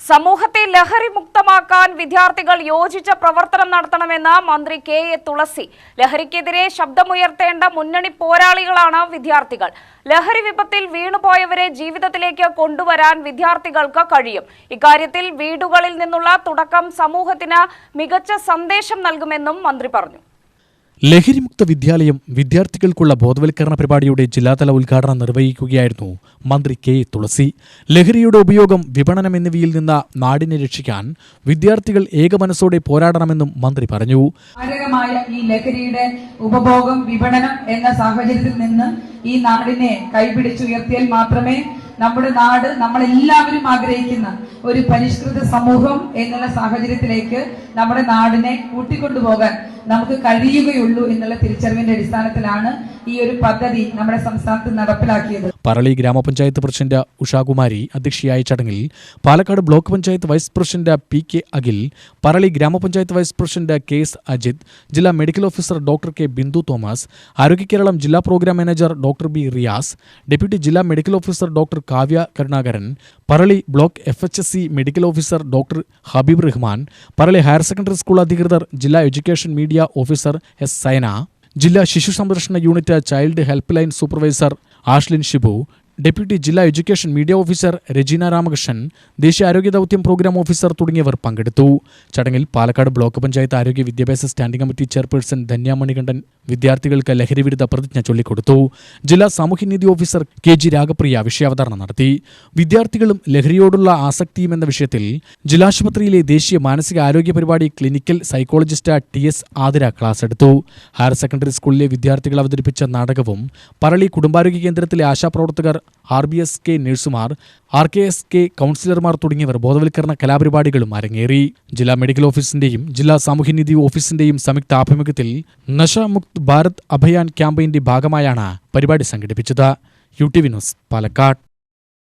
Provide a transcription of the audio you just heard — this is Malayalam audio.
സമൂഹത്തെ ലഹരി മുക്തമാക്കാൻ വിദ്യാർത്ഥികൾ യോജിച്ച പ്രവർത്തനം നടത്തണമെന്ന് മന്ത്രി കെ.എ. തുളസി. ലഹരിക്കെതിരെ ശബ്ദമുയർത്തേണ്ട മുന്നണി പോരാളികളാണ് വിദ്യാർത്ഥികൾ. ലഹരി വിപത്തിൽ വീണുപോയവരെ ജീവിതത്തിലേക്ക് കൊണ്ടുവരാൻ വിദ്യാർത്ഥികൾക്ക് കഴിയും. ഇക്കാര്യത്തിൽ വീടുകളിൽ നിന്നുള്ള തുടക്കം സമൂഹത്തിന് മികച്ച സന്ദേശം നൽകുമെന്നും മന്ത്രി പറഞ്ഞു. ലഹരിമുക്ത വിദ്യാലയം വിദ്യാർത്ഥികൾക്കുള്ള ബോധവൽക്കരണ പരിപാടിയുടെ ജില്ലാതല ഉദ്ഘാടനം നിർവഹിക്കുകയായിരുന്നു മന്ത്രി കെ.എ. തുളസി. ലഹരിയുടെ ഉപയോഗം, വിപണനം എന്നിവയിൽ നിന്ന് നാടിനെ രക്ഷിക്കാൻ വിദ്യാർത്ഥികൾ ഏകമനസ്സോടെ പോരാടണമെന്നും മന്ത്രി പറഞ്ഞു. മാരകമായ ഈ ലഹരിയുടെ ഉപഭോഗം, വിപണനം എന്ന സാഹചര്യത്തിൽ നിന്ന് ഈ നാടിനെ കൈപിടിച്ചുയർത്തിയാൽ മാത്രമേ നമ്മുടെ നാട്, നമ്മളെല്ലാവരും ആഗ്രഹിക്കുന്ന ഒരു പരിഷ്കൃത സമൂഹം എന്നുള്ള സാഹചര്യത്തിലേക്ക് നമ്മുടെ നാടിനെ കൂട്ടിക്കൊണ്ടുപോകാൻ നമുക്ക് കഴിയുകയുള്ളൂ എന്നുള്ള തിരിച്ചറിവിന്റെ അടിസ്ഥാനത്തിലാണ് ഈ ഒരു പദ്ധതി നമ്മുടെ സംസ്ഥാനത്ത് നടപ്പിലാക്കിയത്. പറളി ഗ്രാമപഞ്ചായത്ത് പ്രസിഡന്റ് ഉഷാകുമാരി അധ്യക്ഷയായ ചടങ്ങിൽ Palakkad block panchayat vice president P K. Akhil, Parali ഗ്രാമപഞ്ചായത്ത് വൈസ് പ്രസിഡന്റ് കെ.എസ്. അജിത്, ജില്ലാ medical officer doctor K. Bindu Thomas, Arogya Keralam ജില്ലാ program manager doctor B. Riyas, deputy ജില്ലാ medical officer doctor Kavya Karunakaran, Parali block FHSC medical officer doctor Habeeb Rahman, Parali higher secondary school അധികൃതർ, ജില്ലാ education media officer S. Saina, ജില്ലാ ശിശു സംരക്ഷണ unit child help line supervisor Ashlin Shibu, deputy ജില്ലാ education media officer Rajeena Ramakrishnan, ദേശീയ ആരോഗ്യ ദൗത്യം പ്രോഗ്രാം ഓഫീസർ തുടങ്ങിയവർ പങ്കെടുത്തു. ചടങ്ങിൽ പാലക്കാട് ബ്ലോക്ക് പഞ്ചായത്ത് ആരോഗ്യ വിദ്യാഭ്യാസ standing committee chairperson Dhanya Manikandan വിദ്യാർത്ഥികൾക്ക് ലഹരിവിരുദ്ധ പ്രതിജ്ഞ ചൊല്ലിക്കൊടുത്തു. ജില്ലാ സാമൂഹ്യനീതി ഓഫീസർ കെ.ജി. രാഗപ്രിയ വിഷയാവതരണം നടത്തി. വിദ്യാർത്ഥികളും ലഹരിയോടുള്ള ആസക്തിയും എന്ന വിഷയത്തിൽ ജില്ലാശുപത്രിയിലെ ദേശീയ മാനസിക ആരോഗ്യ പരിപാടി clinical psychologist TS. Athira class എടുത്തു. ഹയർ സെക്കൻഡറി സ്കൂളിലെ വിദ്യാർത്ഥികൾ അവതരിപ്പിച്ച നാടകവും, പറളി കുടുംബാരോഗ്യ കേന്ദ്രത്തിലെ ആശാപ്രവർത്തകർ, RBSK നഴ്സുമാർ, RKSK കൗൺസിലർമാർ തുടങ്ങിയവർ ബോധവൽക്കരണ കലാപരിപാടികളും അരങ്ങേറി. ജില്ലാ മെഡിക്കൽ ഓഫീസിന്റെയും ജില്ലാ സാമൂഹ്യനീതി ഓഫീസിന്റെയും സംയുക്ത ആഭിമുഖ്യത്തിൽ നശ മുക്ത് ഭാരത് അഭിയാൻ ക്യാമ്പയിന്റെ ഭാഗമായാണ് പരിപാടി സംഘടിപ്പിച്ചത്. UTV news, Palakkad.